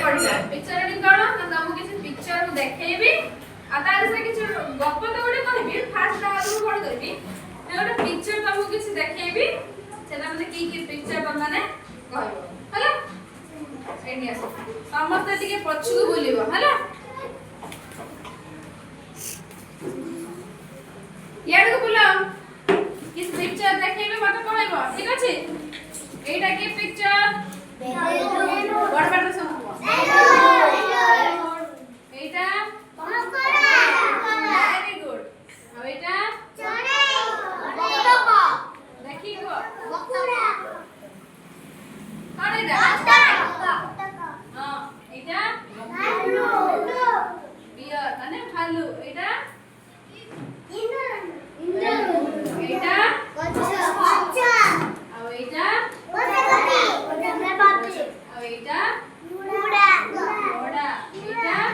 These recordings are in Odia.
पढ़िया पिक्चर रीडिंग करो ना तुमको किसी पिक्चर को देखैबी आ तार से किछ गप तो गोटे कहबी फास्ट आलू कोन करबी मैं गोटे पिक्चर तुमको किछ देखैबी सेना मने की पिक्चर तुम माने कहबो हला एनिया समस्त टिके पछु को बोलिबो हला याड को बुलाओ किस पिक्चर देखैबे मत कहबो ठीक अछि एटा की पिक्चर बड़ बड़ सब एटा वेरी गुड अब एटा देखी को कौन एटा हां एटा भालू बियर माने भालू एटा एटा बच्चा अब एटा अब एटा घोड़ा एटा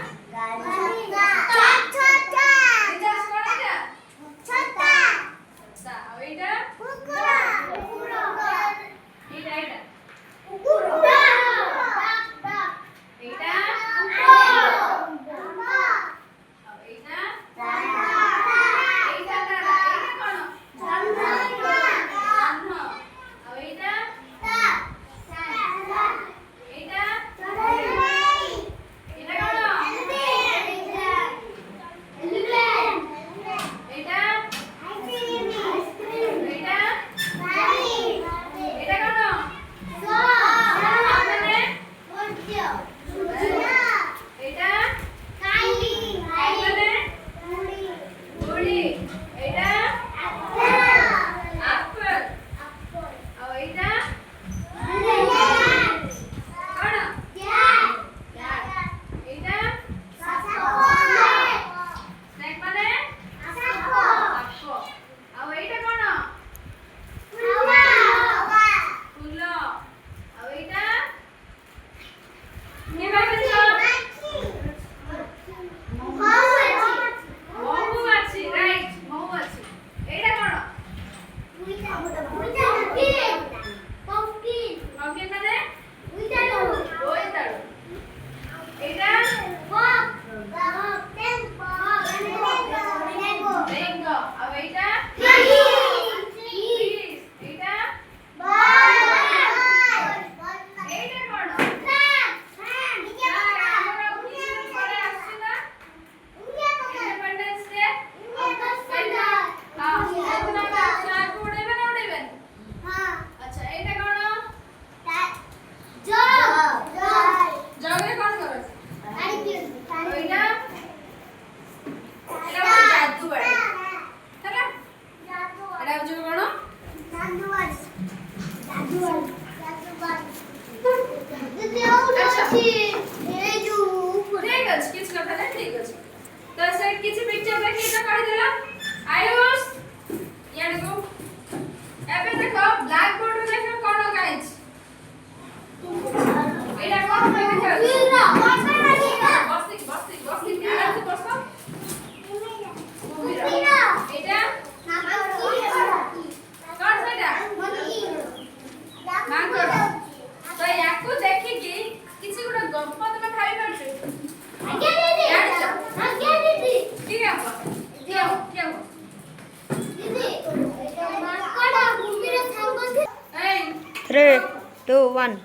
Three, two, one.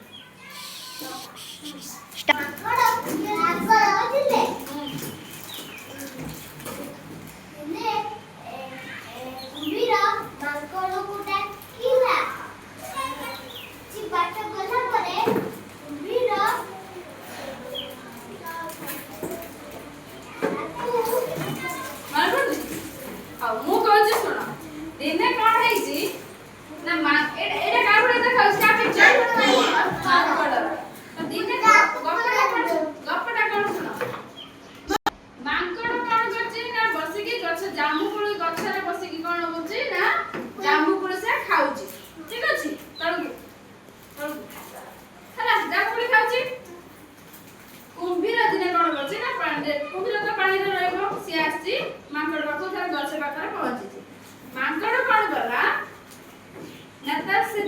Start.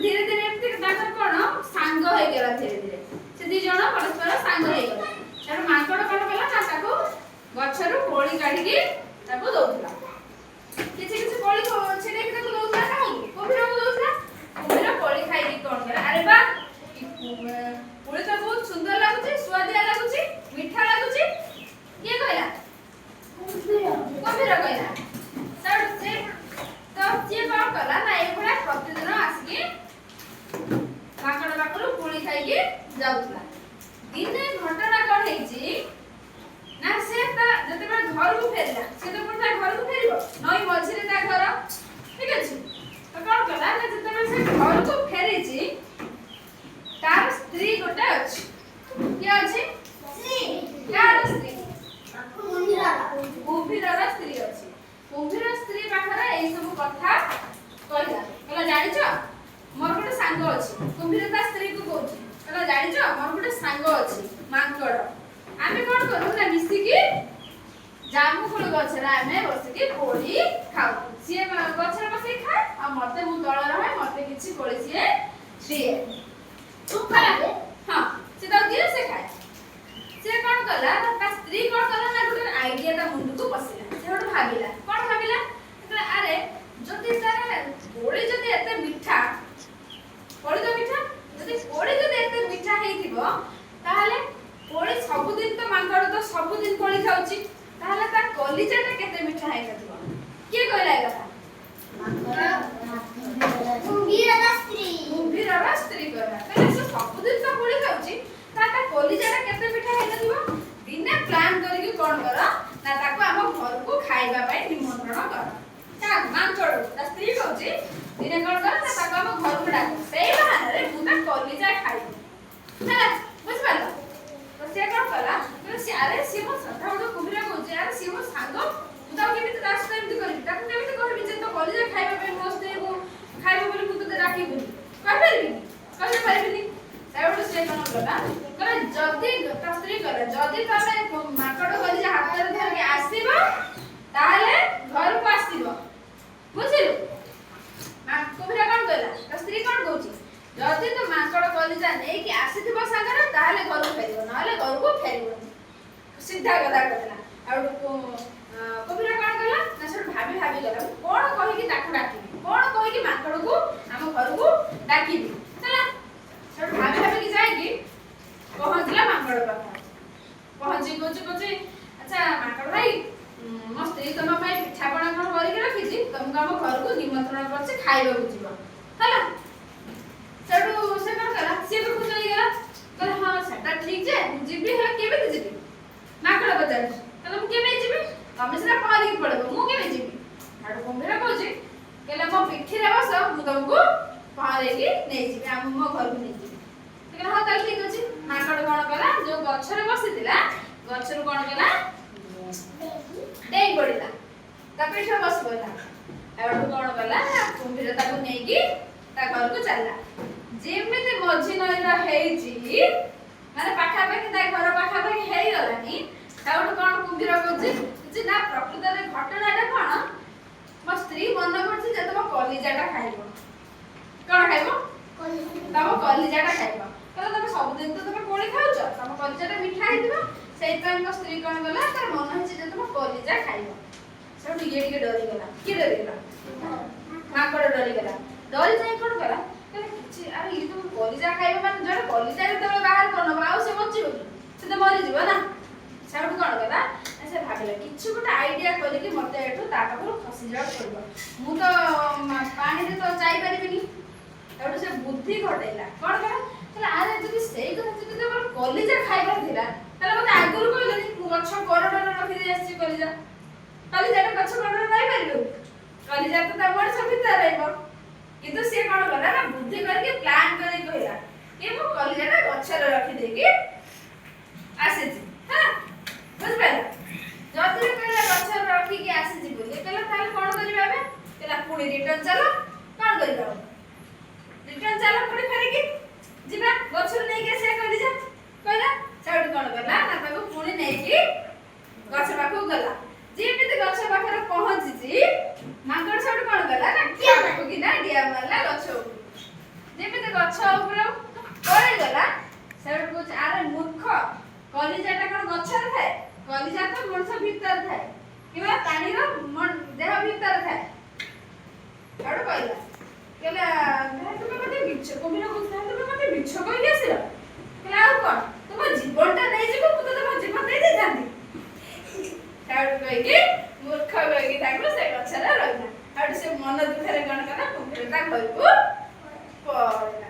धीरे धीरे सांग हो गला धीरे धीरे से दी जण परस्पर सांग हो गला କୋଳି ତ ବହୁତ ସୁନ୍ଦର ଲାଗୁଛି, ସୁଆଦିଆ ଲାଗୁଛି, ମିଠା ଲାଗୁଛି। କିଏ କହିଲା? କୁମ୍ଭୀର କହିଲା। ସେଠୁ ସିଏ କଣ କଲା ନା ଏଇଭଳିଆ ପ୍ରତିଦିନ ଆସିକି ମାଙ୍କଡ ପାଖରୁ କୋଳି ଖାଇକି ଯାଉଥିଲା। ଦିନେ ଘଟଣା କଣ ହେଇଛି ନା ସେ ଯେତେବେଳେ ଘରକୁ ଫେରିଲା, ସେ ତ ପୁଣି ତା ଘରକୁ ଫେରିବ, ନଈ ମଝିରେ ତା ଘର, ଠିକ ଅଛି। ତ କଣ କଲା ନା ଯେତେବେଳେ ସେ ଘରକୁ ଫେରିଛି ତାର ସ୍ତ୍ରୀ ଗୋଟେ ଅଛି। କିଏ ଅଛି? କାହାର ସ୍ତ୍ରୀ? କୁମ୍ଭୀରର ସ୍ତ୍ରୀ ଅଛି। କୁମ୍ଭୀର ସ୍ତ୍ରୀ ପାଖରେ ଏଇ ସବୁ କଥା କହିଲା ଜାଣିଛ ମୋର ଗୋଟେ ସାଙ୍ଗ ଅଛି। କୁମ୍ଭୀର ତା ସ୍ତ୍ରୀକୁ କହୁଛି, କହିଲା ଜାଣିଛ ମୋର ଗୋଟେ ସାଙ୍ଗ ଅଛି ମାଙ୍କଡ, ଆମେ କଣ କରୁ ନା ମିଶିକି ଜାମୁକୋଳି ଗଛରେ ଆମେ ବସିକି କୋଳି ଖାଉ। ସିଏ ଗଛରେ ବସିକି ଖାଏ ଆଉ ମତେ, ମୁଁ ତଳେ ରହେ, ମତେ କିଛି କୋଳି ସିଏ ଦିଏ। ହଁ ସେ ତାକୁ ଦିଏ, ସେ ଖାଏ। ସେ କଣ କଲା ନା ତା ସ୍ତ୍ରୀ କଣ କଲା ନା ଗୋଟେ ଆଇଡିଆ ତା ମୁଣ୍ଡକୁ ପଶିଲା। ସେ ଗୋଟେ ଭାବିଲା, କଣ ଭାବିଲା? ଆରେ ଯଦି ତାର କୋଳି ଯଦି ଏତେ ମିଠା, କୋଳି ତ ମିଠା, ଯଦି କୋଳି ଯଦି ଏତେ ମିଠା ହେଇଥିବ ତାହେଲେ କୋଳି ସବୁଦିନ ତ ମାଙ୍କଡ ତ ସବୁଦିନ କୋଳି ଖାଉଛି, ତାହେଲେ ତା କଲିଜାଟା କେତେ ମିଠା ହେଇନଥିବ। କିଏ କହିଲା ଏ କଥା? କୁମ୍ଭୀରର ସ୍ତ୍ରୀ କହିଲା। ତାହେଲେ ସେ ସବୁଦିନ ତ କୋଳି ଖାଉଛି, ତା କଲିଜାଟା କେତେ ମିଠା ହେଇନଥିବ। ଦିନେ ପ୍ଲାନ୍ କରିକି କଣ କର ନା ତାକୁ ଆମ ଘରକୁ ଖାଇବା ପାଇଁ ନିମନ୍ତ୍ରଣ କର। ମାଙ୍କଡ ତା ସ୍ତ୍ରୀ କହୁଛି ଦିନେ କଣ କର ନା ତାକୁ ଆମ ଘରକୁ ଡାକ, ସେଇ ବାହାନାରେ ମୁଁ ତା କଲିଜା ଖାଇବି। ହେଲା, ବୁଝିପାରିଲ? ତ ସେ କଣ କଲା, ଆରେ ସିଏ ମୋ ଶ୍ରଦ୍ଧା ଗୋଟେ କୁମ୍ଭୀର କହୁଛି, ଆରେ ସିଏ ମୋ ସାଙ୍ଗ, ମୁଁ ତାକୁ କେମିତି ତା ସହିତ ଏମିତି କରିବି, ତାକୁ କେମିତି କହିବି ଯେ ତୋ କଲିଜା ଖାଇବା ପାଇଁ ମୋ ସ୍ତ୍ରୀକୁ ଖାଇବ ବୋଲି ମୁଁ ତୋତେ ଡାକିବିନି, କହିପାରିବିନି, କହିପାରିବିନି। ସେଉଠୁ ସେ କଣ କଲା, ଯଦି ତା ସ୍ତ୍ରୀ କହିଲା ଯଦି ତମେ ମାଙ୍କଡ କଲିଜା ହାତରେ ଧରିକି ଆସିବ ତାହେଲେ ଘରକୁ ଆସିବ, ବୁଝିଲୁ? କୁମ୍ଭୀର କଣ କହିଲା, ତା ସ୍ତ୍ରୀ କଣ କହୁଛି, ଯଦି ତୁ ମାଙ୍କଡ କଲିଜା ନେଇକି ଆସିଥିବ ସାଙ୍ଗରେ ତାହେଲେ ଘରକୁ ଫେରିବ, ନହେଲେ ଘରକୁ ଫେରିବନି। ସିଧା କଥା କହିଲା। ଆଉ କୁମ୍ଭୀର କଣ କଲା ନା ସେଠୁ ଭାବି ଗଲା, କଣ କହିକି ତାକୁ ଡାକିବି, କଣ କହିକି ମାଙ୍କଡକୁ ଆମ ଘରକୁ ଡାକିବି। ହେଲା, ସେଠୁ ଭାବିକି ଯାଇକି ପହଞ୍ଚିଲା ମାଙ୍କଡ ପାଖରେ। ପହଞ୍ଚି କହୁଛି ଆଚ୍ଛା ମାଙ୍କଡ ଭାଇ, ମୋ ସ୍ତ୍ରୀ ତମ ପାଇଁ ପିଠାପଣା କଣ କରିକି ରଖିଛି, ତମକୁ ଆମ ଘରକୁ ନିମନ୍ତ୍ରଣ କରୁଛି, ଖାଇବାକୁ ଯିବ। ହେଲା, ସେଠୁ ସେ କଣ କଲା, ସିଏ ବି ଖୁସି ହେଇଗଲା, କହିଲା ହଁ ସେଟା ଠିକ ଯେ ମୁଁ ଯିବି, ହେଲେ କେମିତି ଯିବି? ମାଙ୍କଡ ପଚାରୁଛି, କହିଲା ମୁଁ କେମିତି ଯିବି, ତମେ ସିନା ପହଁରିକି ପଳେଇବ, ମୁଁ କେମିତି ଯିବି? ସେଠୁ କୁମ୍ଭୀର କହୁଛି, କହିଲା ମୋ ପିଠିରେ ବସ, ମୁଁ ତମକୁ ପହଁରେଇକି ନେଇଯିବି, ମୋ ଘରକୁ ନେଇଯିବି। କହିଲା ହଁ ତାହେଲେ ଠିକ ଅଛି। ମାଙ୍କଡ କଣ କଲା, ଯୋଉ ଗଛରେ ବସିଥିଲା ଗଛରୁ କଣ କଲା, ଡେଇଁ ପଡିଲା, ତା ପିଠିରେ ବସି ପଡିଲା। ଏଠୁ କଣ କଲା, କୁମ୍ଭୀର ତାକୁ ନେଇକି ତା ଘରକୁ ଚାଲିଲା। ଯେମିତି ମଝି ନଈଟା ହେଇଛି, ମାନେ ପାଖାପାଖି ତା ଘର ପାଖାପାଖି ହେଇଗଲାଣି, ତାଠୁ କଣ କୁମ୍ଭୀର କହୁଛି ନା ପ୍ରକୃତରେ ଘଟଣାଟା କଣ, ମୋ ସ୍ତ୍ରୀ ମନେ କରୁଛି ଯେ ତମ କଲିଜାଟା ଖାଇବ। କଣ ଖାଇବ? ତମ କଲିଜାଟା ଖାଇବ। କହିଲା ତମେ ସବୁଦିନ ତ ତମେ କୋଳି ଖାଉଛ, ତମ କଲିଜାଟା ମିଠା ହେଇଥିବ, ସେଇଥିପାଇଁ ମୋ ସ୍ତ୍ରୀ କଣ କଲା, ତାର ମନ ହେଇଛି ଯେ ତମ କଲିଜା ଖାଇବ। ସେଠୁ ଇଏ ଟିକେ ଡରିଗଲା। କିଏ ଡରିଗଲା? ମାଙ୍କଡ ଡରିଗଲା। ଡରି ଯାଇ କଣ କଲା, କିଛି ଆରେ ଇଏ ତ କଲିଜା ଖାଇବ, ମାନେ ଜଣେ କଲିଜା ଯେତେବେଳେ ବାହାର କରିନବ ଆଉ ସେ ବଞ୍ଚିବ କି? ସେ ତ ମରିଯିବ ନା। ସେଠୁ କଣ କଲା, ସେ ଭାବିଲା କିଛି ଗୋଟେ ଆଇଡିଆ କରିକି ମତେ ଏଠୁ ତା ପାଖରୁ ଖସି ଯିବାକୁ ପଡିବ, ମୁଁ ତ ପାଣିରେ ତ ଯାଇପାରିବିନି। ସେଠୁ ସେ ବୁଦ୍ଧି ଘଟେଇଲା। କଣ କଲା, ଆରେ ଯଦି ସେଇ କଥା ଯଦି ତମର କଲିଜା ଖାଇବାର ଥିଲା ତାହେଲେ ମତେ ଆଗରୁ କହିଲନି, ମୁଁ ଗଛ କରଡ଼ରେ ରଖିଦେଇ ଆସିଛି କଲିଜା। କଲିଜାଟା ଗଛ କରଡ଼ରେ ରହିପାରିବ? କଲିଜା ତ ତା ମଣିଷ ଭିତରେ ରହିବ। କିନ୍ତୁ ସିଏ କଣ କଲା ନା ବୁଦ୍ଧି କରିକି ପ୍ଲାନ୍ କରିକି କହିଲା କି ମୁଁ କଲିଜାଟା ଗଛରେ ରଖିଦେଇକି ଆସିଛି। ହେଲା, ବୁଝିପାରିଲ? ଯଦି ବି କହିଲା ଗଛରେ ରଖିକି ଆସିଛି ବୋଲି, କହିଲା ତାହେଲେ କଣ କରିବା ଏବେ? କହିଲା ପୁଣି ରିଟର୍ନ ଚାଲ। କଣ କରିବା? ରିଟର୍ନ ଚାଲ, ପୁଣି ଫେରିକି ଯିବା, ଗଛରୁ ନେଇକି ଆସିବା କଲିଜା କହିଲା। ସେଠୁ କଣ କଲା ନା ତାକୁ ପୁଣି ନେଇକି ଗଛ ପାଖକୁ ଗଲା। ଯେମିତି ଗଛ ପାଖରେ ପହଞ୍ଚିଛି, ମାଙ୍କଡ ସେଠୁ କଣ କଲା ନା କିନା ଡିଆ ମାରିଲା ଗଛ ଉପରକୁ। ଯେମିତି ଗଛ ଉପରୁ ପଳେଇଗଲା, ସେଠୁ କହୁଛି ଆରେ ମୂର୍ଖ, କଲିଜାଟା କଣ ଗଛରେ ଥାଏ? କଲିଜା ତ ମଣିଷ ଭିତରେ ଥାଏ, କିମ୍ବା ପ୍ରାଣୀର ଦେହ ଭିତରେ ଥାଏ। ସେଠୁ କହିଲା ତୁମେ ମତେ ମିଛ, କୁମ୍ଭୀର କହୁଛି ତୁମେ ମତେ ମିଛ କହିକି ଆସିଲ, ମୂର୍ଖ କହିକି ତାକୁ ସେ ଗଛରେ ରହିଲା। ଆଉ ସେ ମନ ଦୁଃଖରେ କଣ କଲା କୁମ୍ଭୀରଟା ଘରକୁ ପଳେଇଲା।